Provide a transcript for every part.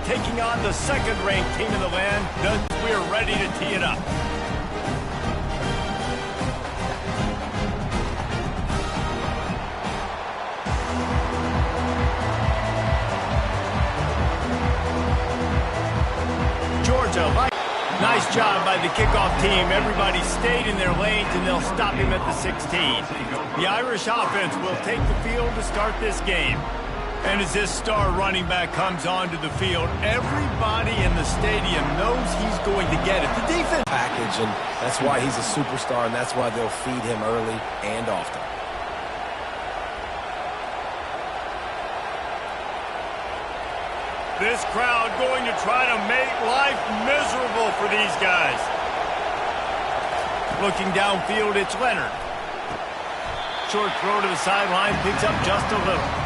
taking on the second-ranked team in the land. Thus, we are ready to tee it up. Georgia, nice job by the kickoff team. Everybody stayed in their lanes, and they'll stop him at the 16. The Irish offense will take the field to start this game. And as this star running back comes onto the field, everybody in the stadium knows he's going to get it. The defense package, and that's why he's a superstar, and that's why they'll feed him early and often. This crowd going to try to make life miserable for these guys. Looking downfield, it's Leonard. Short throw to the sideline, picks up just a little.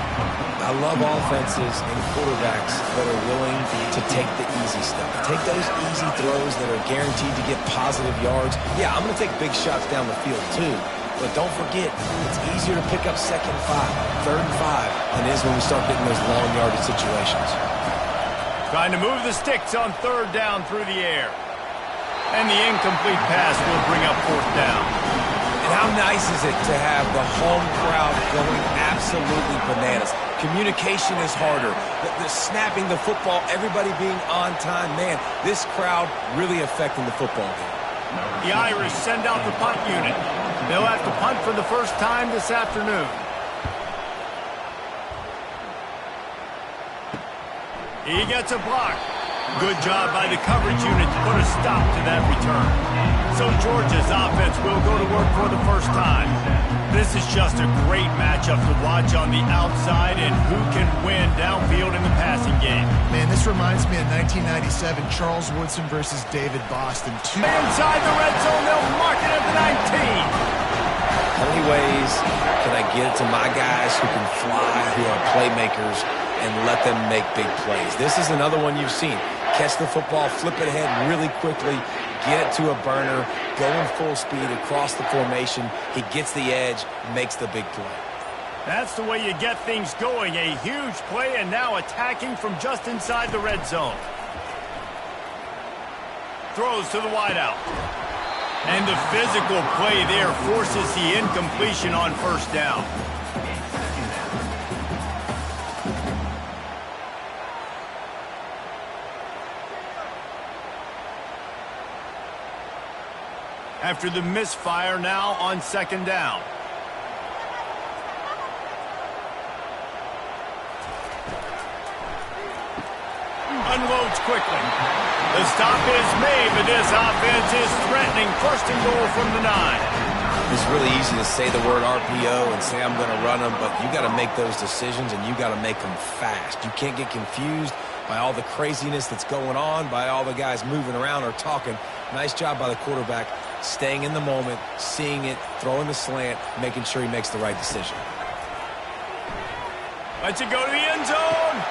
I love offenses and quarterbacks that are willing to take the easy stuff. Take those easy throws that are guaranteed to get positive yards. Yeah, I'm going to take big shots down the field too. But don't forget, it's easier to pick up 2nd and 5, 3rd and 5 than it is when we start getting those long yardage situations. Trying to move the sticks on 3rd down through the air. And the incomplete pass will bring up 4th down. And how nice is it to have the home crowd going absolutely bananas? Communication is harder. The snapping the football, everybody being on time. Man, this crowd really affecting the football game. The Irish send out the punt unit. They'll have to punt for the first time this afternoon. He gets a block. Good job by the coverage unit to put a stop to that return. So Georgia's offense will go to work for the first time. This is just a great matchup to watch on the outside, and who can win downfield in the passing game. Man, this reminds me of 1997, Charles Woodson versus David Boston. Inside the red zone, they'll mark it at the 19. How many ways can I get it to my guys who can fly, who are playmakers, and let them make big plays? This is another one you've seen. Catch the football, flip it ahead really quickly, get it to a burner, going full speed across the formation. He gets the edge, makes the big play. That's the way you get things going. A huge play, and now attacking from just inside the red zone. Throws to the wideout. And the physical play there forces the incompletion on 1st down. After the misfire, now on 2nd down. Unloads quickly. The stop is made, but this offense is threatening 1st and goal from the 9. It's really easy to say the word RPO and say I'm going to run them, but you got to make those decisions, and you got to make them fast. You can't get confused by all the craziness that's going on, by all the guys moving around or talking. Nice job by the quarterback, staying in the moment, seeing it, throwing the slant, making sure he makes the right decision. Lets it go to the end zone.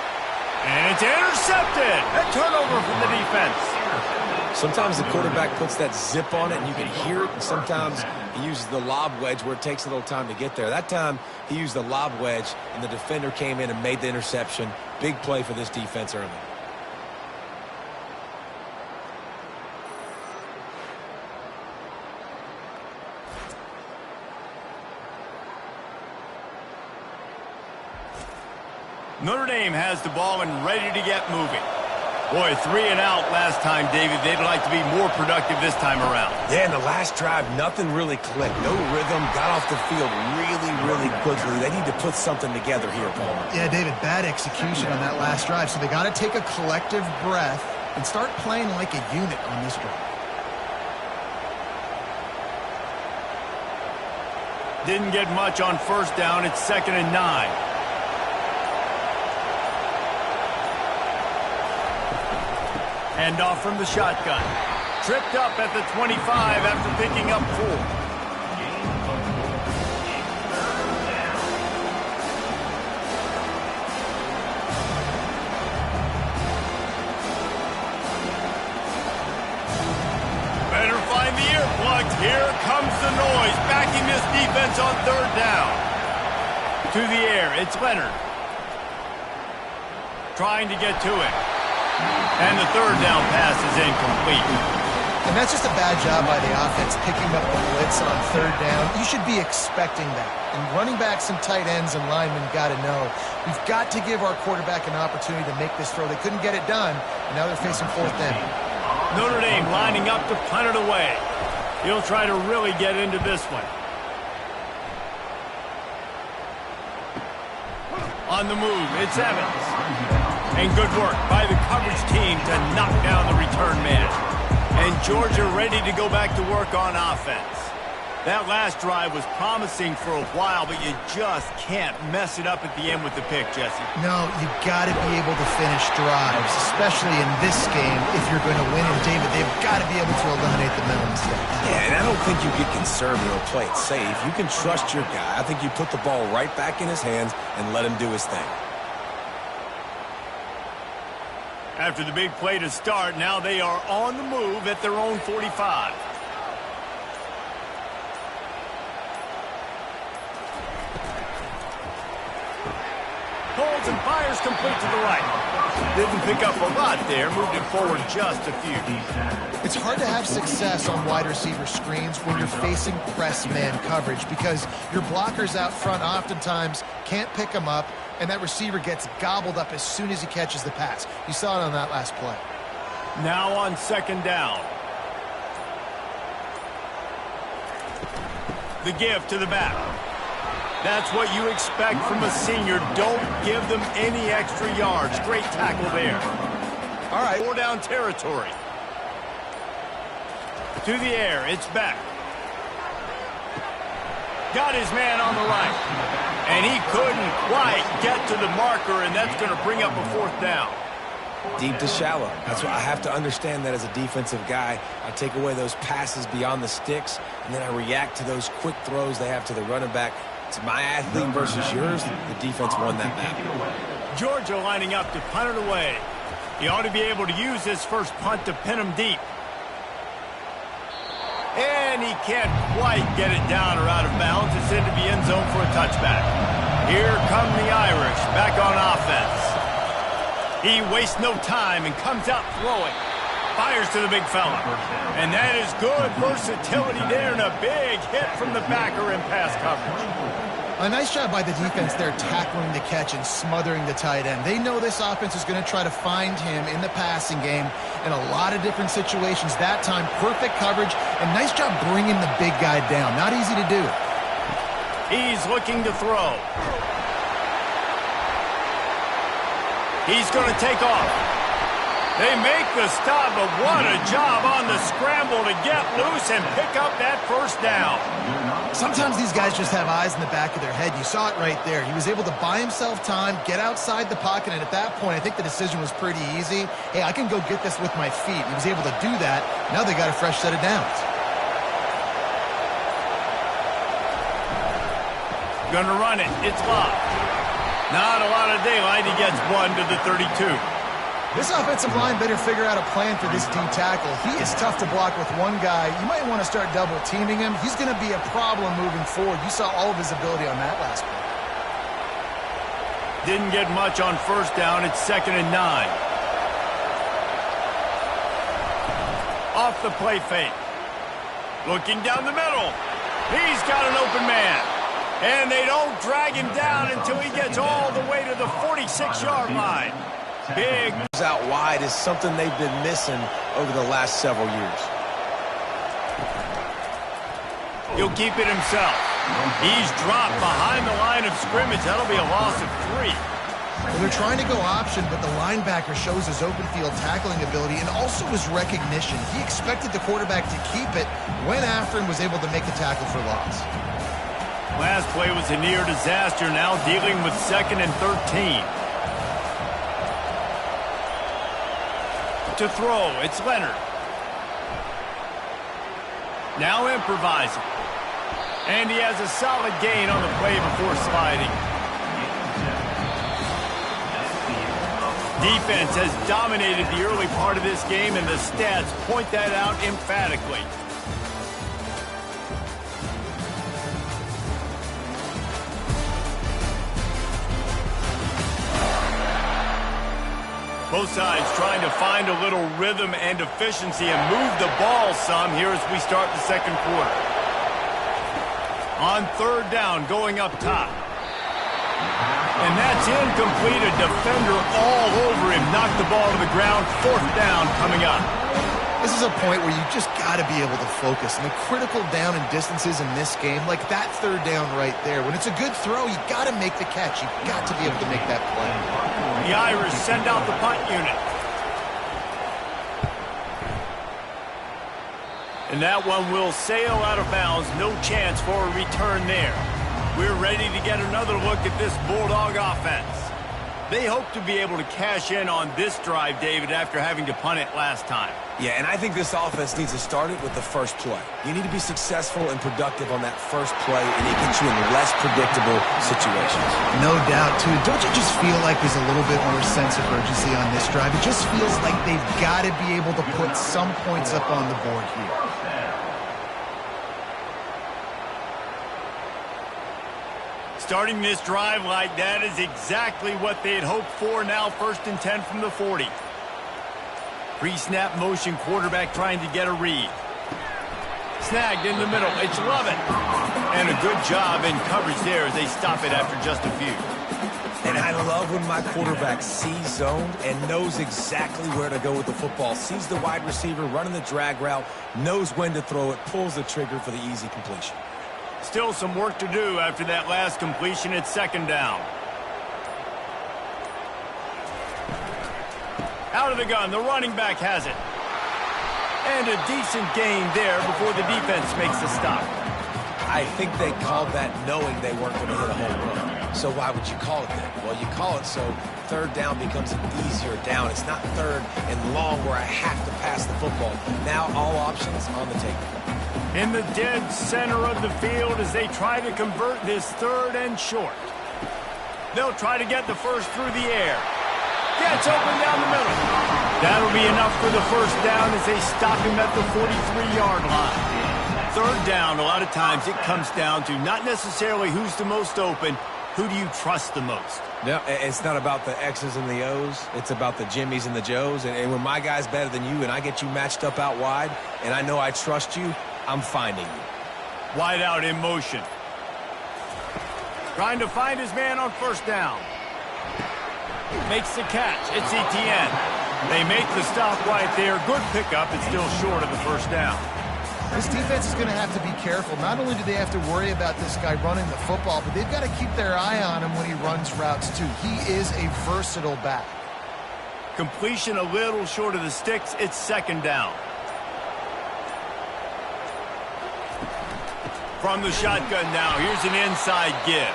And it's intercepted. A turnover from the defense. Sometimes the quarterback puts that zip on it and you can hear it, and sometimes he uses the lob wedge where it takes a little time to get there. That time he used the lob wedge and the defender came in and made the interception. Big play for this defense early. Notre Dame has the ball and ready to get moving. Boy, 3 and out last time, David. They'd like to be more productive this time around. Yeah, in the last drive, nothing really clicked. No rhythm, got off the field really quickly. They need to put something together here, Palmer. Yeah, David, bad execution on that last drive, so they got to take a collective breath and start playing like a unit on this drive. Didn't get much on 1st down. It's 2nd and 9. Hand off from the shotgun. Tripped up at the 25 after picking up 4. Better find the earplugs. Here comes the noise. Backing this defense on 3rd down. To the air, it's Leonard. Trying to get to it. And the third down pass is incomplete. And that's just a bad job by the offense picking up the blitz on third down. You should be expecting that. And running backs and tight ends and linemen got to know, we've got to give our quarterback an opportunity to make this throw. They couldn't get it done, and now they're facing fourth down. Notre Dame lining up to punt it away. He'll try to really get into this one. On the move, it's Evans. And good work by the coverage team to knock down the return man. And Georgia ready to go back to work on offense. That last drive was promising for a while, but you just can't mess it up at the end with the pick, Jesse. No, you got to be able to finish drives, especially in this game if you're going to win. And David, they've got to be able to eliminate the mental mistakes. Yeah, and I don't think you get conservative or play it safe. You can trust your guy. I think you put the ball right back in his hands and let him do his thing. After the big play to start, now they are on the move at their own 45. Holds and fires complete to the right. Didn't pick up a lot there, moved it forward just a few. It's hard to have success on wide receiver screens when you're facing press man coverage because your blockers out front oftentimes can't pick them up, and that receiver gets gobbled up as soon as he catches the pass. You saw it on that last play. Now on second down. The give to the back. That's what you expect from a senior. Don't give them any extra yards. Great tackle there. All right, 4-down territory. To the air, it's back. Got his man on the right. And he couldn't quite get to the marker, and that's going to bring up a fourth down. Deep to shallow. That's why I have to understand that as a defensive guy. I take away those passes beyond the sticks, and then I react to those quick throws they have to the running back. It's my athlete versus yours. The defense won that battle. Georgia lining up to punt it away. He ought to be able to use his first punt to pin him deep. And he can't quite get it down or out of bounds. It's into the end zone for a touchback. Here come the Irish back on offense. He wastes no time and comes out throwing. Fires to the big fella. And that is good versatility there and a big hit from the backer in pass coverage. A nice job by the defense there tackling the catch and smothering the tight end. They know this offense is going to try to find him in the passing game in a lot of different situations. That time, perfect coverage and nice job bringing the big guy down. Not easy to do. He's looking to throw. He's going to take off. They make the stop, but what a job on the scramble to get loose and pick up that first down. Sometimes these guys just have eyes in the back of their head. You saw it right there. He was able to buy himself time, get outside the pocket, and at that point, I think the decision was pretty easy. Hey, I can go get this with my feet. He was able to do that. Now they got a fresh set of downs. Gonna run it. It's locked. Not a lot of daylight. He gets one to the 32. This offensive line better figure out a plan for this D tackle. He is tough to block with one guy. You might want to start double teaming him. He's going to be a problem moving forward. You saw all of his ability on that last play. Didn't get much on first down. It's 2nd and 9. Off the play fake. Looking down the middle. He's got an open man. And they don't drag him down until he gets all the way to the 46-yard line. Big out wide is something they've been missing over the last several years. He'll keep it himself. He's dropped behind the line of scrimmage. That'll be a loss of 3. Well, they're trying to go option, but the linebacker shows his open field tackling ability and also his recognition. He expected the quarterback to keep it, went after him, was able to make the tackle for loss. Last play was a near disaster. Now dealing with 2nd and 13. To throw, it's Leonard. Now improvising. And he has a solid gain on the play before sliding. Defense has dominated the early part of this game, and the stats point that out emphatically. Both sides trying to find a little rhythm and efficiency and move the ball some here as we start the second quarter. On third down, going up top. And that's incomplete. A defender all over him. Knocked the ball to the ground. Fourth down coming up. This is a point where you just got to be able to focus. And the critical down and distances in this game, like that third down right there, when it's a good throw, you got to make the catch. You've got to be able to make that play. The Irish send out the punt unit. And that one will sail out of bounds. No chance for a return there. We're ready to get another look at this Bulldog offense. They hope to be able to cash in on this drive, David, after having to punt it last time. Yeah, and I think this offense needs to start it with the first play. You need to be successful and productive on that first play, and it gets you in less predictable situations. No doubt, too. Don't you just feel like there's a little bit more sense of urgency on this drive? It just feels like they've got to be able to put some points up on the board here. Starting this drive like that is exactly what they had hoped for. Now 1st and 10 from the 40. Pre-snap motion, quarterback trying to get a read. Snagged in the middle. It's Lovett. And a good job in coverage there as they stop it after just a few. And I love when my quarterback sees zone and knows exactly where to go with the football. Sees the wide receiver running the drag route, knows when to throw it, pulls the trigger for the easy completion. Still some work to do after that last completion. It's 2nd down. Out of the gun, the running back has it. And a decent gain there before the defense makes the stop. I think they called that knowing they weren't going to hit a home run. So why would you call it that? Well, you call it so third down becomes an easier down. It's not third and long where I have to pass the football. Now all options on the table. In the dead center of the field as they try to convert this 3rd and short. They'll try to get the first through the air. Gets open down the middle. That'll be enough for the first down as they stop him at the 43-yard line. 3rd down, a lot of times it comes down to not necessarily who's the most open, who do you trust the most? Yeah, it's not about the X's and the O's. It's about the Jimmies and the Joes. And when my guy's better than you and I get you matched up out wide and I know I trust you, I'm finding you. Wide out in motion. Trying to find his man on 1st down. Makes the catch. It's Etienne. They make the stop right there. Good pickup. It's still short of the 1st down. This defense is going to have to be careful. Not only do they have to worry about this guy running the football, but they've got to keep their eye on him when he runs routes too. He is a versatile back. Completion a little short of the sticks. It's 2nd down. From the shotgun now, here's an inside give.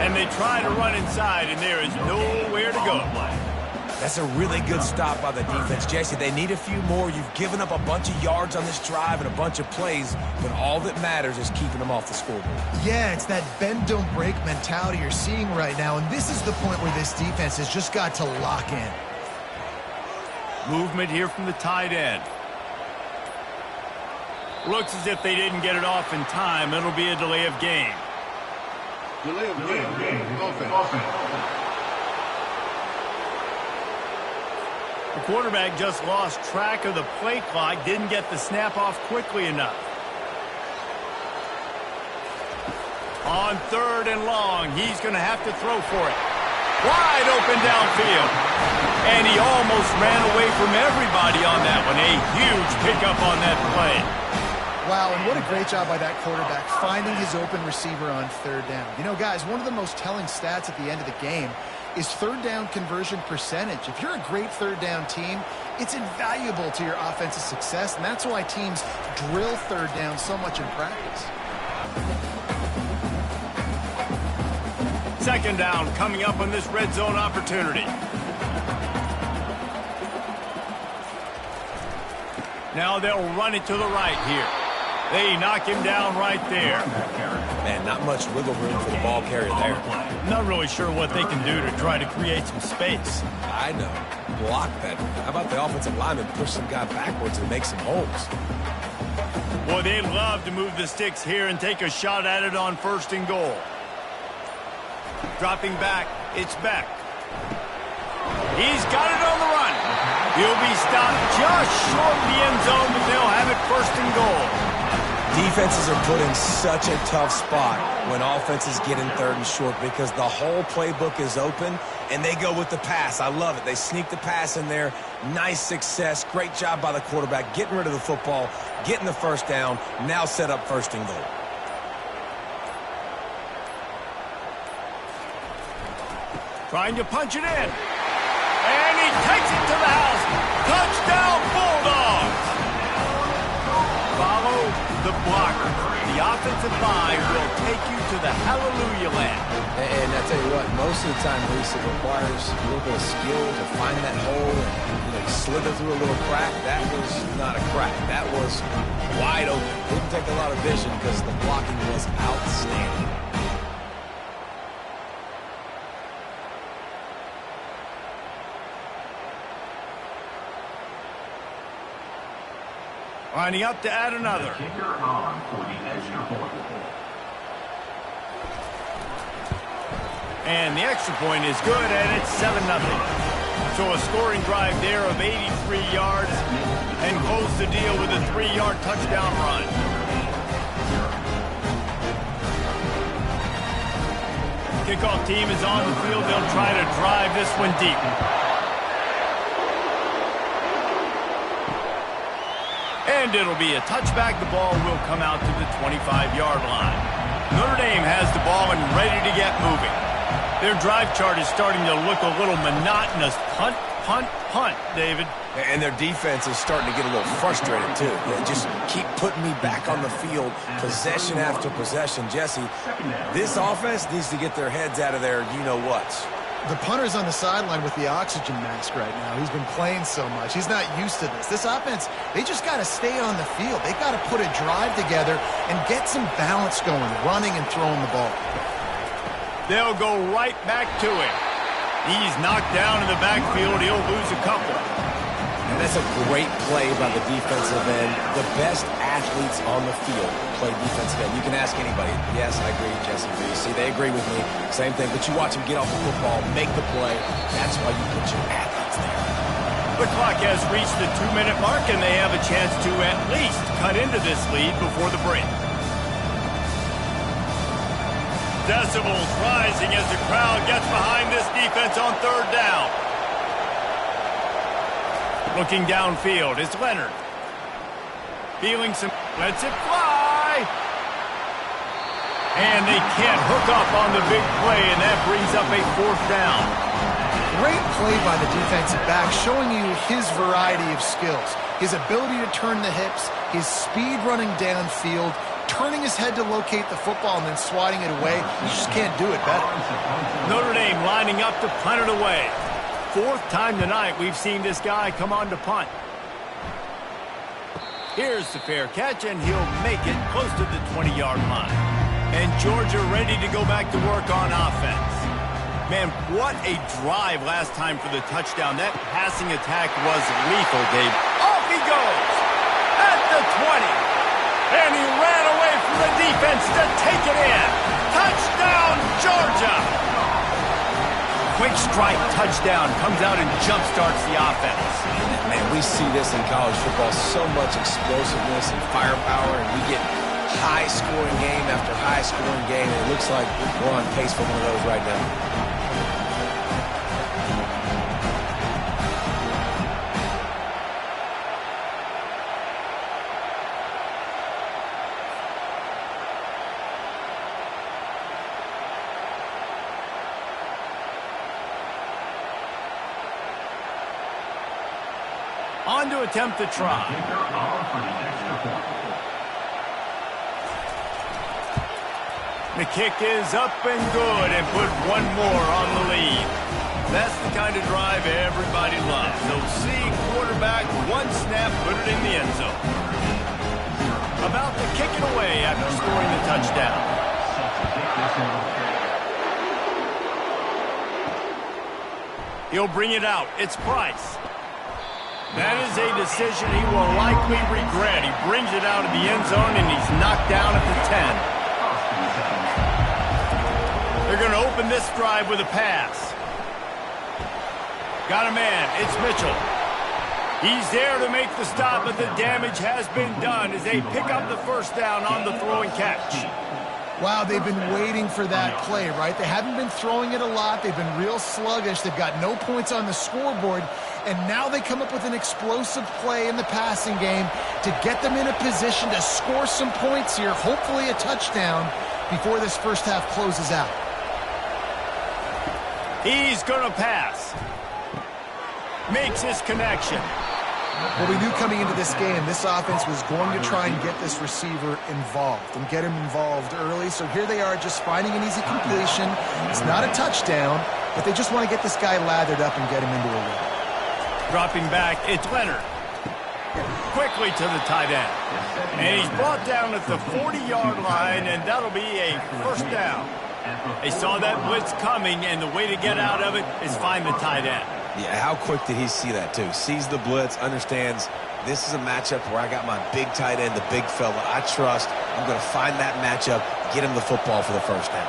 And they try to run inside, and there is nowhere to go. That's a really good stop by the defense, Jesse. They need a few more. You've given up a bunch of yards on this drive and a bunch of plays, but all that matters is keeping them off the scoreboard. Yeah, it's that bend, don't break mentality you're seeing right now, and this is the point where this defense has just got to lock in. Movement here from the tight end. Looks as if they didn't get it off in time. It'll be a delay of game. Delay of game. Offense. The quarterback just lost track of the play clock, didn't get the snap off quickly enough. On 3rd and long, he's going to have to throw for it. Wide open downfield. And he almost ran away from everybody on that one. A huge pickup on that play. Wow, and what a great job by that quarterback finding his open receiver on 3rd down. You know, guys, one of the most telling stats at the end of the game is 3rd down conversion percentage. If you're a great 3rd down team, it's invaluable to your offensive success, and that's why teams drill 3rd down so much in practice. 2nd down coming up on this red zone opportunity. Now they'll run it to the right here. They knock him down right there. Man, not much wiggle room for the ball carrier there. Not really sure what they can do to try to create some space. I know. Block better. How about the offensive lineman push some guy backwards and make some holes? Boy, they'd love to move the sticks here and take a shot at it on 1st and goal. Dropping back, it's Beck. He's got it on the run. He'll be stopped just short of the end zone, but they'll have it 1st and goal. Defenses are put in such a tough spot when offenses get in 3rd and short because the whole playbook is open and they go with the pass. I love it. They sneak the pass in there. Nice success. Great job by the quarterback getting rid of the football, getting the 1st down, now set up 1st and goal. Trying to punch it in. And he takes it to the house. Touchdown, Bulldogs. Follow the blocker. The offensive line will take you to the hallelujah land. And I tell you what, most of the time, Reese, it requires a little bit of skill to find that hole and slither through a little crack. That was not a crack. That was wide open. Didn't take a lot of vision because the blocking was outstanding. Lining up to add another. And the extra point is good, and it's 7-0. So a scoring drive there of 83 yards and close the deal with a 3-yard touchdown run. Kickoff team is on the field. They'll try to drive this one deep. And it'll be a touchback. The ball will come out to the 25-yard line. Notre Dame has the ball and ready to get moving. Their drive chart is starting to look a little monotonous. Punt, punt, punt, David. And their defense is starting to get a little frustrated, too. They just keep putting me back on the field, possession after possession. Jesse, this offense needs to get their heads out of their you-know-whats. The punter's on the sideline with the oxygen mask right now. He's been playing so much. He's not used to this. This offense, they just got to stay on the field. They've got to put a drive together and get some balance going, running and throwing the ball. They'll go right back to him. He's knocked down in the backfield. He'll lose a couple. And that's a great play by the defensive end. The best athletes on the field play defensive end. You can ask anybody. Yes, I agree, Jesse. See, they agree with me. Same thing. But you watch them get off the football, make the play. That's why you put your athletes there. The clock has reached the 2-minute mark, and they have a chance to at least cut into this lead before the break. Decibels rising as the crowd gets behind this defense on 3rd down. Looking downfield, it's Leonard. Feeling some, lets it fly. And they can't hook up on the big play, and that brings up a 4th down. Great play by the defensive back, showing you his variety of skills. His ability to turn the hips, his speed running downfield, turning his head to locate the football and then swatting it away. You just can't do it better. Notre Dame lining up to punt it away. 4th time tonight we've seen this guy come on to punt. Here's the fair catch, and he'll make it close to the 20-yard line. And Georgia ready to go back to work on offense. Man, what a drive last time for the touchdown. That passing attack was lethal, Dave. Off he goes at the 20. And he ran away from the defense to take it in. Touchdown, Georgia! Quick strike touchdown comes out and jump-starts the offense. Man, we see this in college football, so much explosiveness and firepower, and we get high-scoring game after high-scoring game, and it looks like we're on pace for one of those right now. On to attempt the try. The kick is up and good and put one more on the lead. That's the kind of drive everybody loves. They'll see quarterback, one snap, put it in the end zone. About to kick it away after scoring the touchdown. He'll bring it out. It's Price. That is a decision he will likely regret. He brings it out of the end zone, and he's knocked down at the 10. They're going to open this drive with a pass. Got a man. It's Mitchell. He's there to make the stop, but the damage has been done as they pick up the first down on the throw and catch. Wow, they've been waiting for that play, right? They haven't been throwing it a lot. They've been real sluggish. They've got no points on the scoreboard. And now they come up with an explosive play in the passing game to get them in a position to score some points here, hopefully a touchdown, before this first half closes out. He's going to pass. Makes his connection. Well, we knew coming into this game, this offense was going to try and get this receiver involved and get him involved early. So here they are just finding an easy completion. It's not a touchdown, but they just want to get this guy lathered up and get him into a rhythm. Dropping back, it's Leonard. Quickly to the tight end. And he's brought down at the 40-yard line, and that'll be a first down. They saw that blitz coming, and the way to get out of it is find the tight end. Yeah, how quick did he see that, too? Sees the blitz, understands this is a matchup where I got my big tight end, the big fella I trust. I'm going to find that matchup, get him the football for the first down.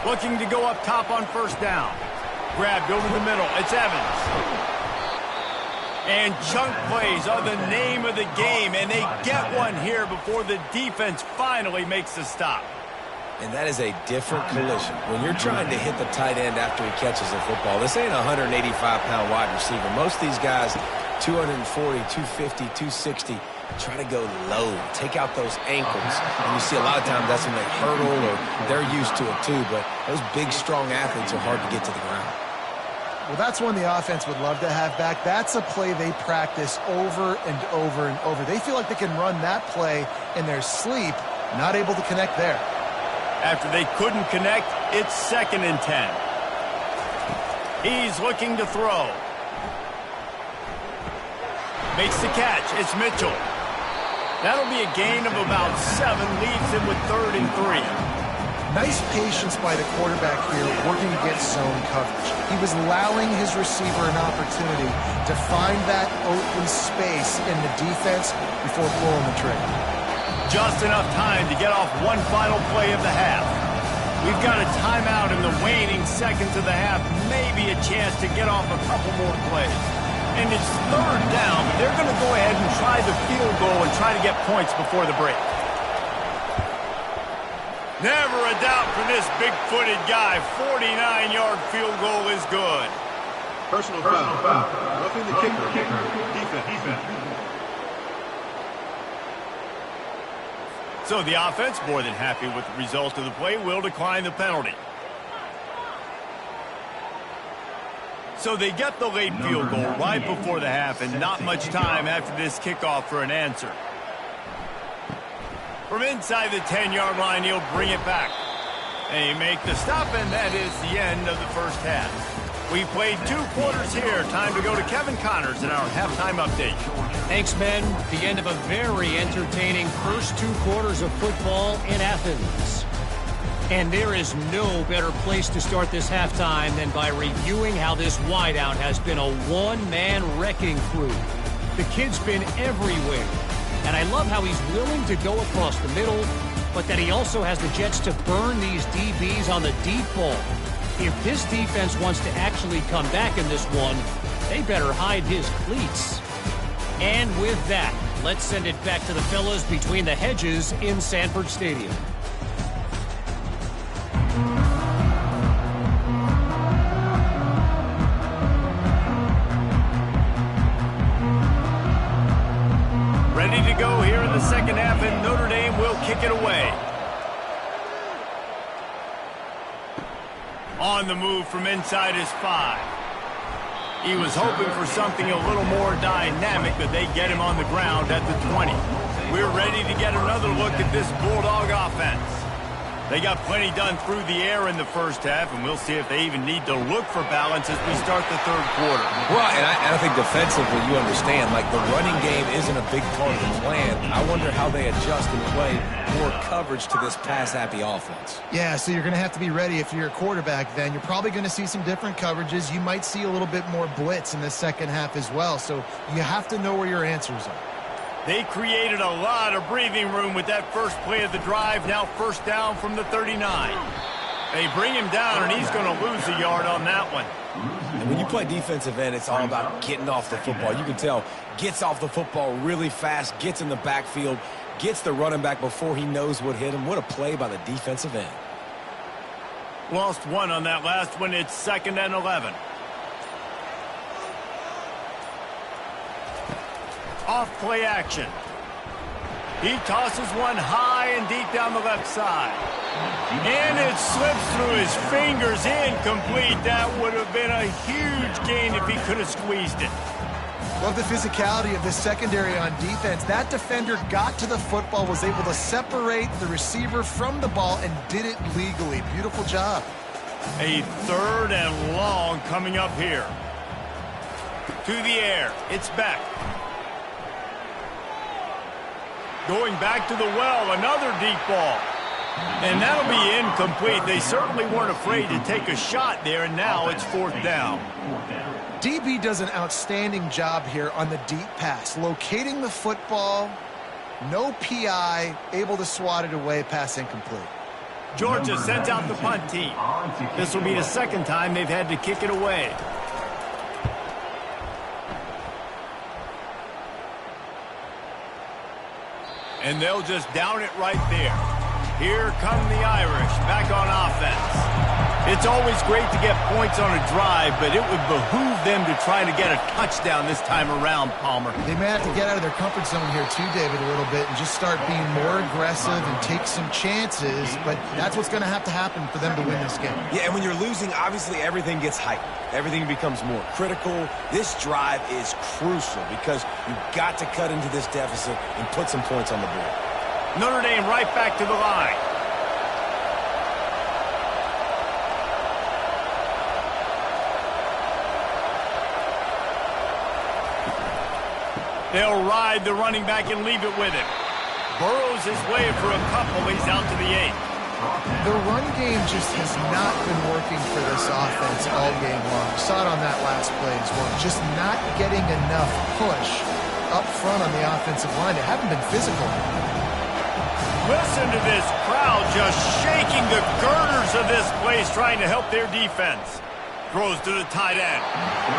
Looking to go up top on first down. Grabbed over the middle. It's Evans. And chunk plays are the name of the game, and they get one here before the defense finally makes the stop. And that is a different collision. When you're trying to hit the tight end after he catches the football, this ain't a 185-pound wide receiver. Most of these guys, 240, 250, 260, try to go low, take out those ankles. And you see a lot of times that's when they hurdle or they're used to it too. But those big, strong athletes are hard to get to the ground. Well, that's one the offense would love to have back. That's a play they practice over and over and over. They feel like they can run that play in their sleep, not able to connect there. After they couldn't connect, it's 2nd and 10. He's looking to throw. Makes the catch. It's Mitchell. That'll be a gain of about 7, leaves him with 3rd and 3. Nice patience by the quarterback here, working against zone coverage. He was allowing his receiver an opportunity to find that open space in the defense before pulling the trigger. Just enough time to get off one final play of the half. We've got a timeout in the waning seconds of the half, maybe a chance to get off a couple more plays. And it's 3rd down, but they're going to go ahead and try the field goal and try to get points before the break. Never a doubt for this big-footed guy. 49-yard field goal is good. Personal foul. Roughing the kicker. Defense. So the offense, more than happy with the result of the play, will decline the penalty. So they get the late field goal right before the half, and not much time after this kickoff for an answer. From inside the 10-yard line, he'll bring it back. They make the stop, and that is the end of the first half. We played 2 quarters here. Time to go to Kevin Connors in our halftime update. Thanks, Ben. The end of a very entertaining first 2 quarters of football in Athens. And there is no better place to start this halftime than by reviewing how this wideout has been a one-man wrecking crew. The kid's been everywhere. And I love how he's willing to go across the middle, but that he also has the jets to burn these DBs on the deep ball. If this defense wants to actually come back in this one, they better hide his cleats. And with that, let's send it back to the fellas between the hedges in Sanford Stadium. Ready to go here in the second half, and Notre Dame will kick it away. On the move from inside his 5. He was hoping for something a little more dynamic, but they get him on the ground at the 20. We're ready to get another look at this Bulldog offense. They got plenty done through the air in the first half, and we'll see if they even need to look for balance as we start the 3rd quarter. Well, and I think defensively you understand, like the running game isn't a big part of the plan. I wonder how they adjust and play more coverage to this pass-happy offense. Yeah, so you're going to have to be ready if you're a quarterback then. You're probably going to see some different coverages. You might see a little bit more blitz in the second half as well, so you have to know where your answers are. They created a lot of breathing room with that first play of the drive. Now 1st down from the 39. They bring him down, and he's going to lose a yard on that one. And when you play defensive end, it's all about getting off the football. You can tell, gets off the football really fast, gets in the backfield, gets the running back before he knows what hit him. What a play by the defensive end. Lost one on that last one. It's 2nd and 11. Off play action. He tosses one high and deep down the left side. And it slips through his fingers, incomplete. That would have been a huge gain if he could have squeezed it. Love the physicality of this secondary on defense. That defender got to the football, was able to separate the receiver from the ball, and did it legally. Beautiful job. A 3rd and long coming up here. To the air. It's back. Going back to the well, another deep ball. And that'll be incomplete. They certainly weren't afraid to take a shot there, and now it's 4th down. DB does an outstanding job here on the deep pass. Locating the football, no PI, able to swat it away, pass incomplete. Georgia sends out the punt team. This will be the 2nd time they've had to kick it away. And they'll just down it right there. Here come the Irish back on offense. It's always great to get points on a drive, but it would behoove them to try to get a touchdown this time around, Palmer. They may have to get out of their comfort zone here too, David, a little bit, and just start being more aggressive and take some chances, but that's what's going to happen for them to win this game. Yeah, and when you're losing, obviously everything gets heightened. Everything becomes more critical. This drive is crucial because you've got to cut into this deficit and put some points on the board. Notre Dame right back to the line. They'll ride the running back and leave it with him. Burrows his way for a couple. He's out to the 8. The run game just has not been working for this offense all game long. You saw it on that last play as well. Just not getting enough push up front on the offensive line. They haven't been physical. Listen to this crowd just shaking the girders of this place, trying to help their defense. Throws to the tight end.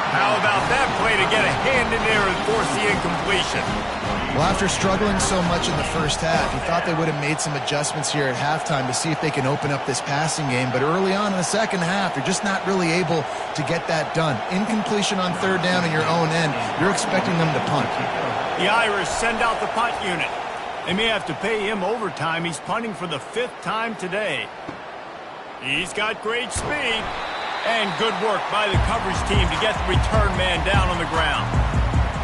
How about that play to get a hand in there and force the incompletion? Well, after struggling so much in the first half, you thought they would have made some adjustments here at halftime to see if they can open up this passing game. But early on in the second half, they're just not really able to get that done. Incompletion on 3rd down in your own end, you're expecting them to punt. The Irish send out the punt unit. They may have to pay him overtime. He's punting for the 5th time today. He's got great speed. And good work by the coverage team to get the return man down on the ground.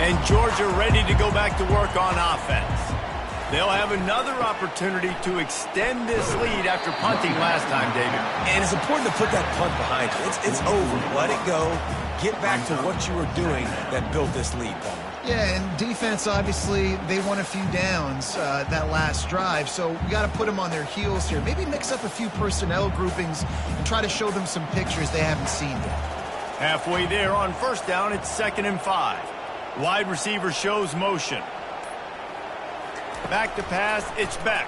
And Georgia ready to go back to work on offense. They'll have another opportunity to extend this lead after punting last time, David. And it's important to put that punt behind you. It's over. Let it go. Get back to what you were doing that built this lead, Palmer. Yeah, and defense, obviously, they won a few downs that last drive, so we got to put them on their heels here. Maybe mix up a few personnel groupings and try to show them some pictures they haven't seen yet. Halfway there on 1st down, it's 2nd and 5. Wide receiver shows motion. Back to pass, it's back.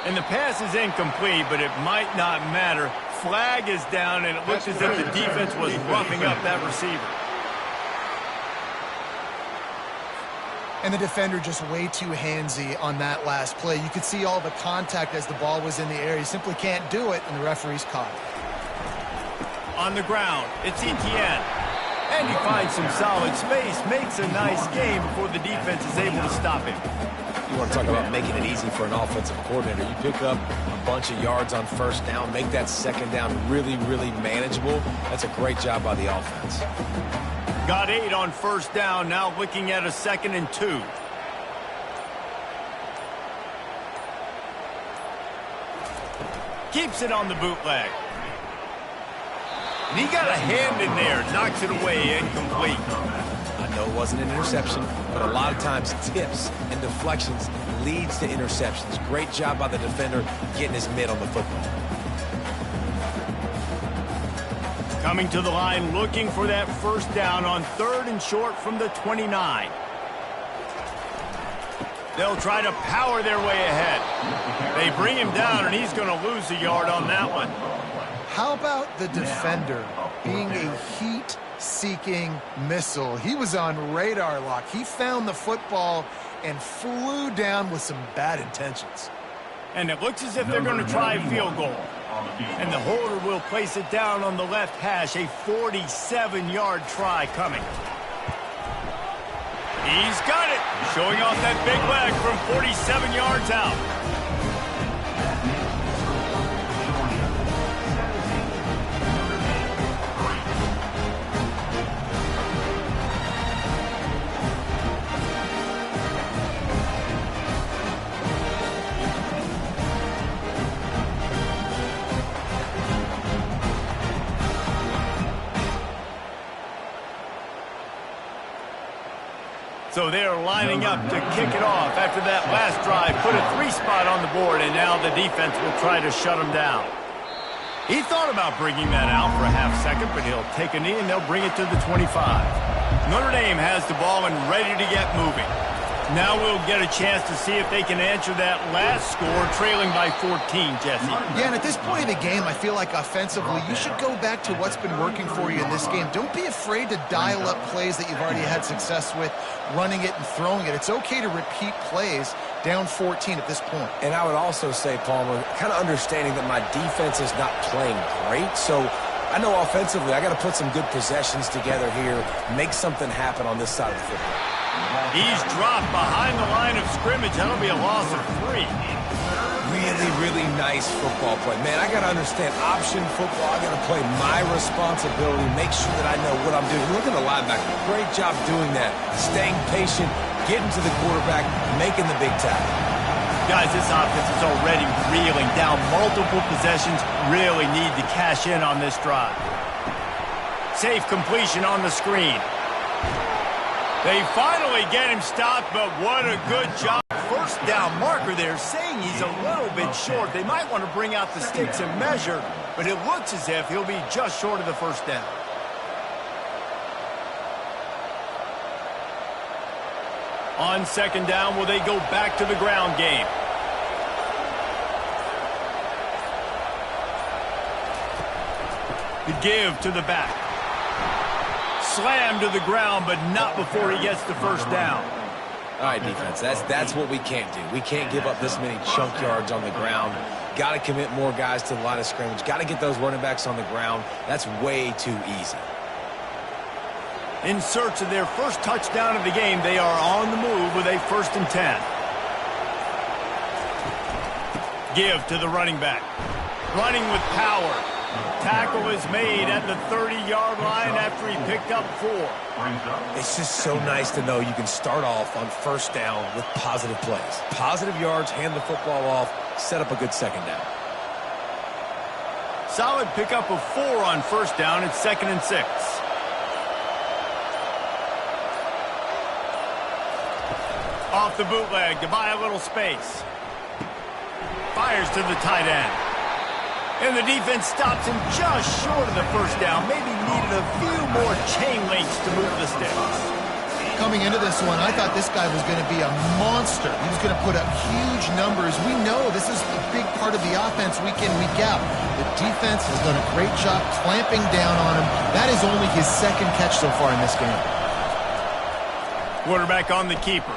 And the pass is incomplete, but it might not matter. Flag is down, and it looks as if the defense was roughing up that receiver. And the defender just way too handsy on that last play. You could see all the contact as the ball was in the air. He simply can't do it, and the referee's caught it. On the ground, it's Etienne. And he finds some solid space, makes a nice game before the defense is able to stop him. You want to talk about making it easy for an offensive coordinator. You pick up a bunch of yards on 1st down, make that 2nd down really, really manageable. That's a great job by the offense. Got 8 on 1st down, now looking at a 2nd and 2. Keeps it on the bootleg. And he got a hand in there, knocks it away, incomplete. I know it wasn't an interception, but a lot of times tips and deflections leads to interceptions. Great job by the defender getting his mitt on the football. Coming to the line, looking for that 1st down on 3rd and short from the 29. They'll try to power their way ahead. They bring him down, and he's going to lose a yard on that one. How about the defender being a heat-seeking missile? He was on radar lock. He found the football and flew down with some bad intentions. And it looks as if they're going to try a field goal. And the holder will place it down on the left hash. A 47-yard try coming. He's got it. Showing off that big leg from 47 yards out. So they're lining up to kick it off after that last drive. Put a 3-spot on the board, and now the defense will try to shut them down. He thought about bringing that out for a half second, but he'll take a knee, and they'll bring it to the 25. Notre Dame has the ball and ready to get moving. Now we'll get a chance to see if they can answer that last score, trailing by 14, Jesse. Yeah, and at this point of the game, I feel like offensively, you should go back to what's been working for you in this game. Don't be afraid to dial up plays that you've already had success with, running it and throwing it. It's okay to repeat plays down 14 at this point. And I would also say, Palmer, kind of understanding that my defense is not playing great, so I know offensively I got to put some good possessions together here, make something happen on this side of the football. He's dropped behind the line of scrimmage. That'll be a loss of 3. Really, really nice football play. Man, I got to understand option football. I got to play my responsibility, make sure that I know what I'm doing. Look at the linebacker. Great job doing that. Staying patient, getting to the quarterback, making the big tackle. Guys, this offense is already reeling down multiple possessions. Really need to cash in on this drive. Safe completion on the screen. They finally get him stopped, but what a good job. First down marker there saying he's a little bit short. They might want to bring out the sticks and measure, but it looks as if he'll be just short of the first down. On second down, will they go back to the ground game? The give to the back. Slam to the ground, but not before he gets the first down. All right, defense, that's what we can't do. We can't give up this many chunk yards on the ground. Got to commit more guys to the line of scrimmage. Got to get those running backs on the ground. That's way too easy. In search of their first touchdown of the game, they are on the move with a 1st and 10. Give to the running back. Running with power. Tackle is made at the 30-yard line after he picked up 4. It's just so nice to know you can start off on first down with positive plays. Positive yards, hand the football off, set up a good second down. Solid pickup of 4 on first down. It's 2nd and 6. Off the bootleg to buy a little space. Fires to the tight end. And the defense stops him just short of the first down. Maybe needed a few more chain links to move the sticks. Coming into this one, I thought this guy was going to be a monster. He was going to put up huge numbers. We know this is a big part of the offense week in, week out. The defense has done a great job clamping down on him. That is only his 2nd catch so far in this game. Quarterback on the keeper.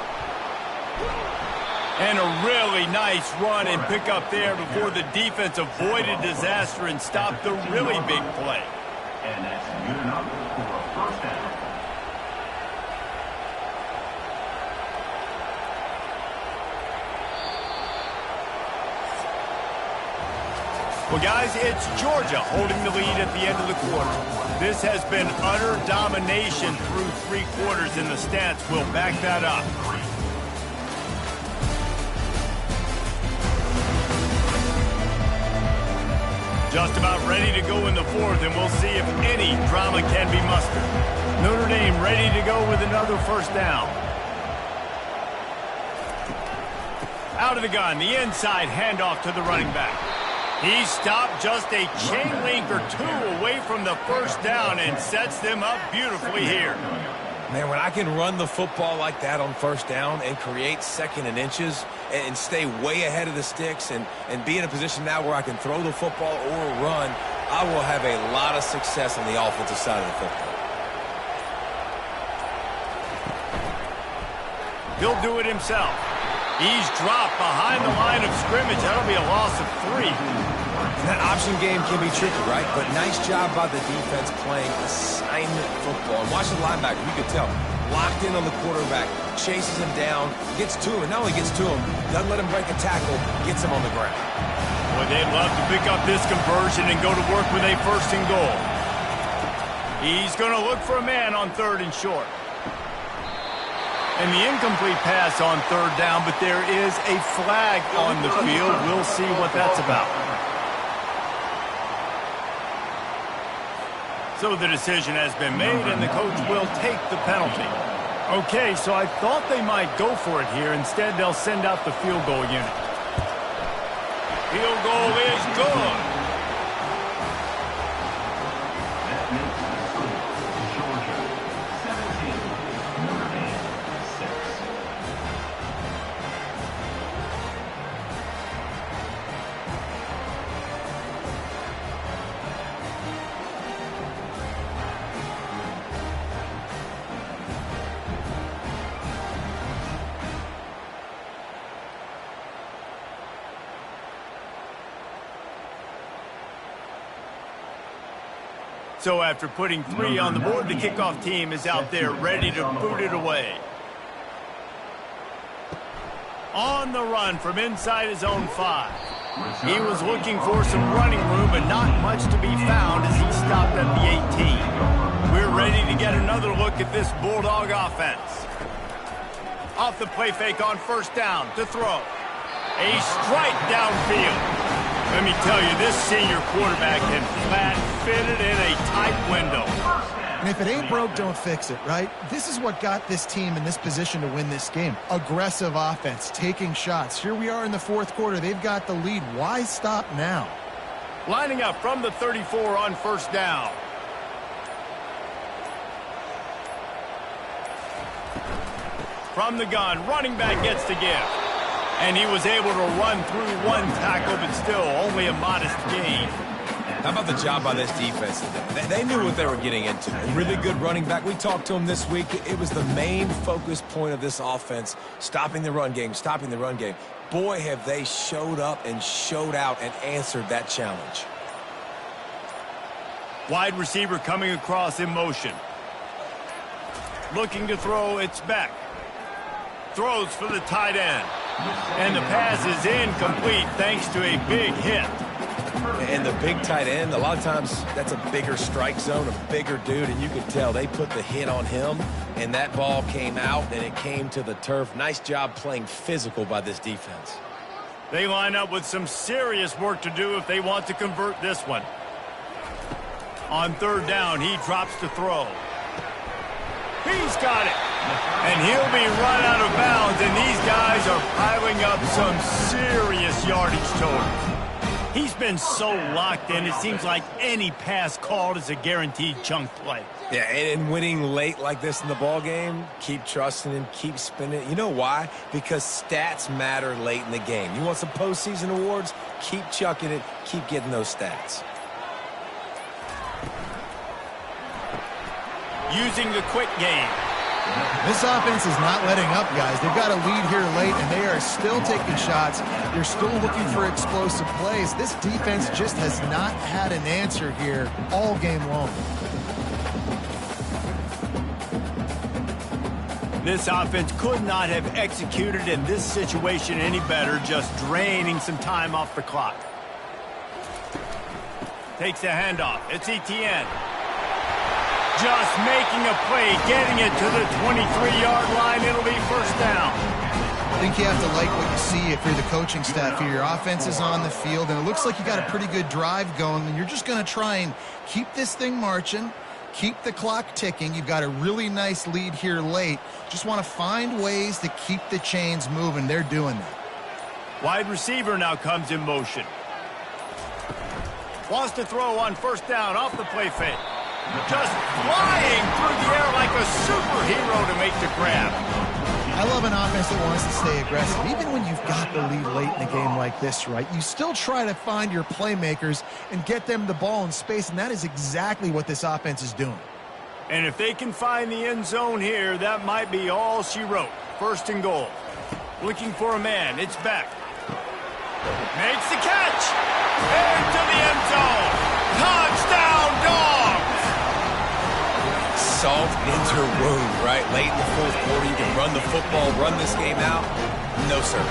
And a really nice run and pick up there before the defense avoided disaster and stopped the really big play. And that's good enough for a first down. Well, guys, it's Georgia holding the lead at the end of the quarter. This has been utter domination through 3 quarters, and the stats will back that up. Just about ready to go in the 4th, and we'll see if any drama can be mustered. Notre Dame ready to go with another first down. Out of the gun, the inside handoff to the running back. He stopped just a chain link or 2 away from the first down and sets them up beautifully here. Man, when I can run the football like that on first down and create second and inches and stay way ahead of the sticks and be in a position now where I can throw the football or run, I will have a lot of success on the offensive side of the football. He'll do it himself. He's dropped behind the line of scrimmage. That'll be a loss of 3. That option game can be tricky, right? But nice job by the defense playing assignment football. And watch the linebacker, you could tell, locked in on the quarterback, chases him down, gets to him. Not only gets to him, doesn't let him break a tackle, gets him on the ground. Boy, they'd love to pick up this conversion and go to work with a 1st and goal. He's going to look for a man on 3rd and short. And the incomplete pass on 3rd down, but there is a flag on the field. We'll see what that's about. So the decision has been made, and the coach will take the penalty. Okay, so I thought they might go for it here. Instead, they'll send out the field goal unit. Field goal is good. That makes the score Georgia 17, Notre Dame 6. So after putting 3 on the board, the kickoff team is out there ready to boot it away. On the run from inside his own 5. He was looking for some running room, but not much to be found as he stopped at the 18. We're ready to get another look at this Bulldog offense. Off the play fake on 1st down to throw. A strike downfield. Let me tell you, this senior quarterback can flat fit it in a tight window. And if it ain't broke, don't fix it, right? This is what got this team in this position to win this game. Aggressive offense, taking shots. Here we are in the 4th quarter. They've got the lead. Why stop now? Lining up from the 34 on 1st down. From the gun, running back gets the give. And he was able to run through 1 tackle, but still only a modest gain. How about the job by this defense today? They knew what they were getting into. A really good running back. We talked to him this week. It was the main focus point of this offense, stopping the run game, stopping the run game. Boy, have they showed up and showed out and answered that challenge. Wide receiver coming across in motion. Looking to throw, it's back. Throws for the tight end. And the pass is incomplete thanks to a big hit. And the big tight end, a lot of times that's a bigger strike zone, a bigger dude, and you can tell they put the hit on him, and that ball came out, and it came to the turf. Nice job playing physical by this defense. They line up with some serious work to do if they want to convert this one. On 3rd down, he drops to throw. He's got it. And he'll be run out of bounds, and these guys are piling up some serious yardage totals. He's been so locked in, it seems like any pass called is a guaranteed chunk play. Yeah, and winning late like this in the ball game, keep trusting him, keep spinning. You know why? Because stats matter late in the game. You want some postseason awards? Keep chucking it, keep getting those stats. Using the quick game. This offense is not letting up, guys. They've got a lead here late, and they are still taking shots. They're still looking for explosive plays. This defense just has not had an answer here all game long. This offense could not have executed in this situation any better, just draining some time off the clock. Takes a handoff. It's Etienne. Just making a play, getting it to the 23-yard line. It'll be 1st down. I think you have to like what you see if you're the coaching staff here. Your offense is on the field, and it looks like you got a pretty good drive going, and you're just going to try and keep this thing marching, keep the clock ticking. You've got a really nice lead here late. Just want to find ways to keep the chains moving. They're doing that. Wide receiver now comes in motion. Wants to throw on 1st down off the play fake. Just flying through the air like a superhero to make the grab. I love an offense that wants to stay aggressive. Even when you've got the lead late in a game like this, right, you still try to find your playmakers and get them the ball in space, and that is exactly what this offense is doing. And if they can find the end zone here, that might be all she wrote. First and goal. Looking for a man. It's Beck. Makes the catch. Into the end zone. Touchdown, Dogs! Salt into wound, right? Late in the fourth quarter, you can run the football, run this game out. No, sir.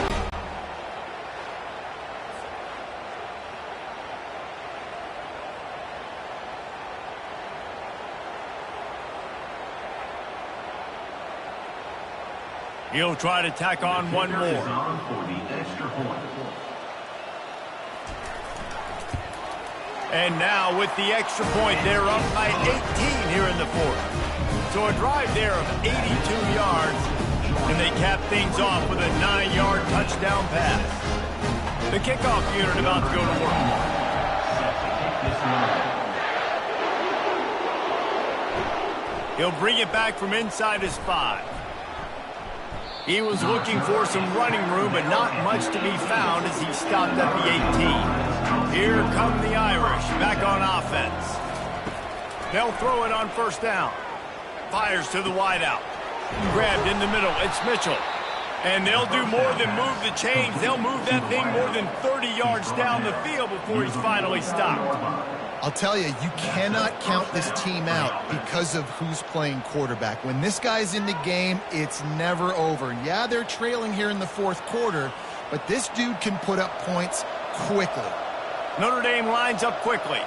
He'll try to tack on one more. And now with the extra point, they're up by 18 here in the fourth. So a drive there of 82 yards, and they cap things off with a 9-yard touchdown pass. The kickoff unit about to go to work. He'll bring it back from inside his 5. He was looking for some running room, but not much to be found as he stopped at the 18. Here come the Irish, back on offense. They'll throw it on first down. Fires to the wideout. Grabbed in the middle, it's Mitchell. And they'll do more than move the chains. They'll move that thing more than 30 yards down the field before he's finally stopped. I'll tell you, you cannot count this team out because of who's playing quarterback. When this guy's in the game, it's never over. Yeah, they're trailing here in the fourth quarter, but this dude can put up points quickly. Notre Dame lines up quickly.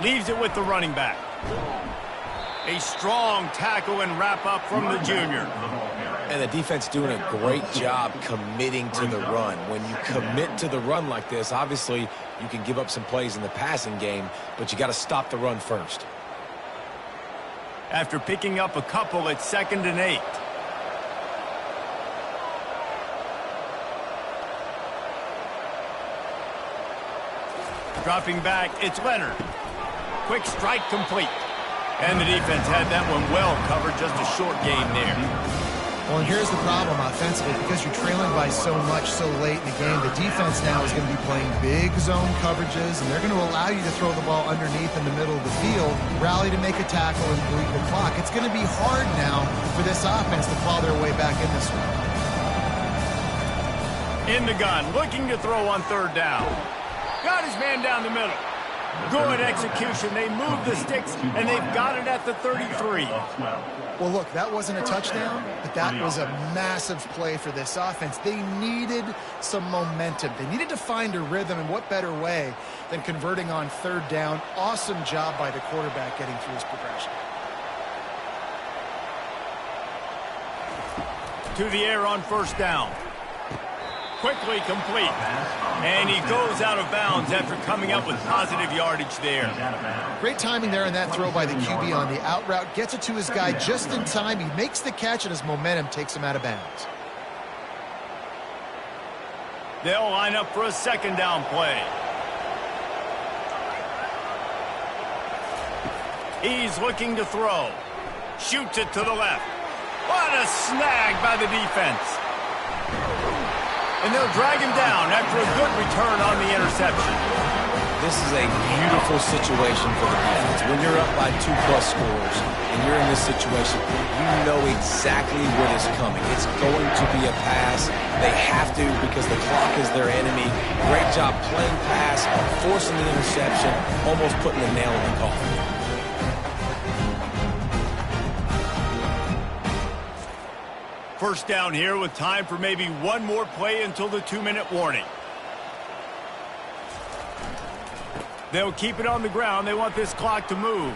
Leaves it with the running back. A strong tackle and wrap up from the junior. And the defense doing a great job committing to the run. When you commit to the run like this, obviously you can give up some plays in the passing game, but you got to stop the run first. After picking up a couple, it's 2nd and 8. Dropping back, it's Leonard. Quick strike complete. And the defense had that one well covered, just a short game there. Well, and here's the problem offensively. Because you're trailing by so much so late in the game, the defense now is going to be playing big zone coverages, and they're going to allow you to throw the ball underneath in the middle of the field, rally to make a tackle, and bleed the clock. It's going to be hard now for this offense to claw their way back in this one. In the gun, looking to throw on third down. Got his man down the middle. Good execution. They move the sticks, and they've got it at the 33. Well, look, that wasn't a touchdown, but that was a massive play for this offense. They needed some momentum. They needed to find a rhythm, and what better way than converting on third down. Awesome job by the quarterback getting through his progression. To the air on first down. Quickly complete. And he goes out of bounds after coming up with positive yardage there. Great timing there on that throw by the QB on the out route. Gets it to his guy just in time. He makes the catch, and his momentum takes him out of bounds. They'll line up for a second down play. He's looking to throw. Shoots it to the left. What a snag by the defense. And they'll drag him down after a good return on the interception. This is a beautiful situation for the defense. When you're up by 2+ scores and you're in this situation, you know exactly what is coming. It's going to be a pass. They have to because the clock is their enemy. Great job playing pass, forcing the interception, almost putting the nail in the coffin. First down here with time for maybe one more play until the 2-minute warning. They'll keep it on the ground. They want this clock to move.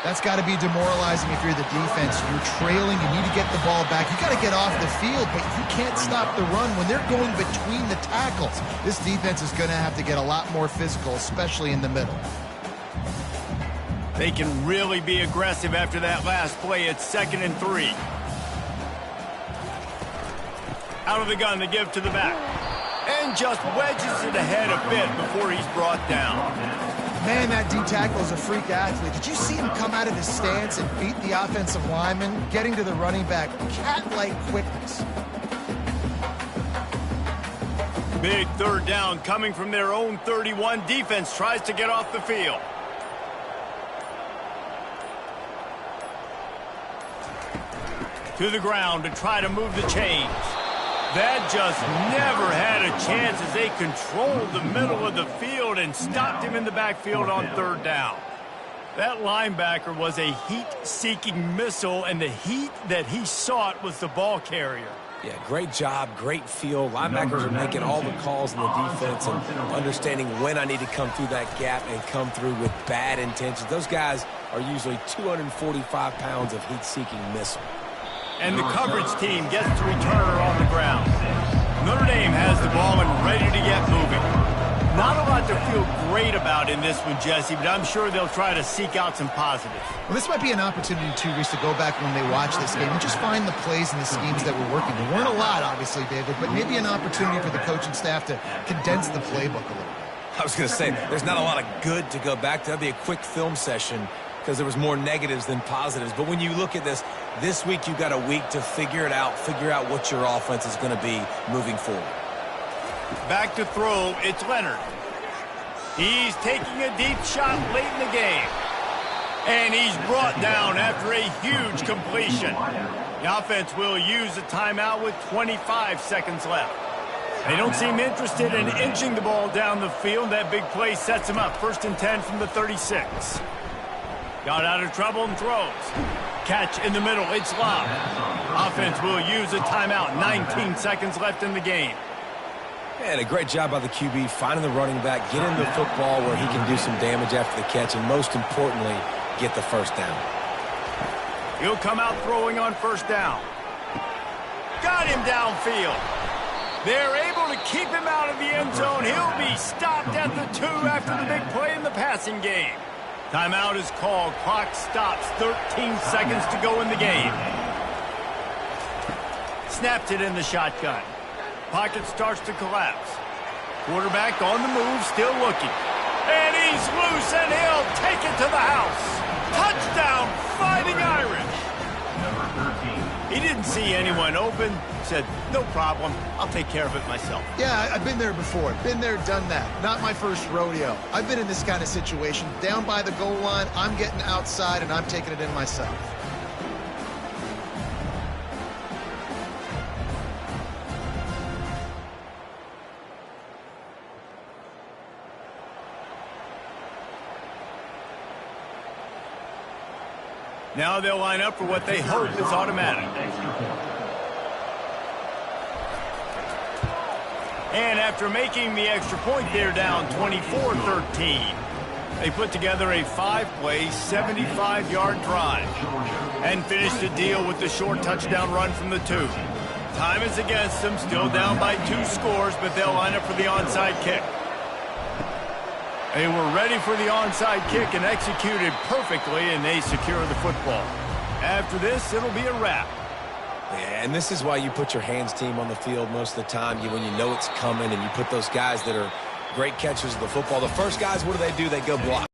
That's got to be demoralizing if you're the defense. You're trailing. You need to get the ball back. You got to get off the field, but you can't stop the run when they're going between the tackles. This defense is going to have to get a lot more physical, especially in the middle. They can really be aggressive after that last play. It's 2nd and 3. Out of the gun, they give to the back. And and just wedges it ahead a bit before he's brought down. Man, that D-tackle is a freak athlete. Did you see him come out of his stance and beat the offensive lineman, getting to the running back? Cat-like quickness. Big third down coming from their own 31. Defense tries to get off the field. To the ground to try to move the chains. That just never had a chance as they controlled the middle of the field and stopped him in the backfield on third down. That linebacker was a heat-seeking missile, and the heat that he sought was the ball carrier. Yeah, great job, great feel. Linebackers are making all the calls in the defense and understanding when I need to come through that gap and come through with bad intentions. Those guys are usually 245 pounds of heat-seeking missile. And the coverage team gets to return on the ground. Notre Dame has the ball and ready to get moving. Not a lot to feel great about in this one, Jesse, but I'm sure they'll try to seek out some positives. Well, this might be an opportunity, too, Reese, to go back when they watch this game and just find the plays and the schemes that were working. There weren't a lot, obviously, David, but maybe an opportunity for the coaching staff to condense the playbook a little. I was going to say, there's not a lot of good to go back to. That'd be a quick film session because there was more negatives than positives. But when you look at this week you've got a week to figure it out, figure out what your offense is going to be moving forward. Back to throw, it's Leonard. He's taking a deep shot late in the game. And he's brought down after a huge completion. The offense will use a timeout with 25 seconds left. They don't seem interested in inching the ball down the field. That big play sets him up. 1st and 10 from the 36. Got out of trouble and throws. Catch in the middle. It's lob. Offense will use a timeout. 19 seconds left in the game. And a great job by the QB finding the running back, getting the football where he can do some damage after the catch, and most importantly, get the first down. He'll come out throwing on 1st down. Got him downfield. They're able to keep him out of the end zone. He'll be stopped at the 2 after the big play in the passing game. Timeout is called. Clock stops. 13 seconds to go in the game. Snapped it in the shotgun. Pocket starts to collapse. Quarterback on the move, still looking. And he's loose, and he'll take it to the house. Touchdown, Fighting Irish. He didn't see anyone open. Said, no problem. I'll take care of it myself. Yeah, I've been there before. Been there, done that. Not my first rodeo. I've been in this kind of situation. Down by the goal line, I'm getting outside, and I'm taking it in myself. Now they'll line up for what they hope is automatic. And after making the extra point, they're down 24-13. They put together a 5-play, 75-yard drive and finished the deal with the short touchdown run from the 2. Time is against them, still down by 2 scores, but they'll line up for the onside kick. They were ready for the onside kick and executed perfectly, and they secure the football. After this, it'll be a wrap. Yeah, and this is why you put your hands team on the field most of the time. When you know it's coming, and you put those guys that are great catchers of the football. The first guys, what do? They go block.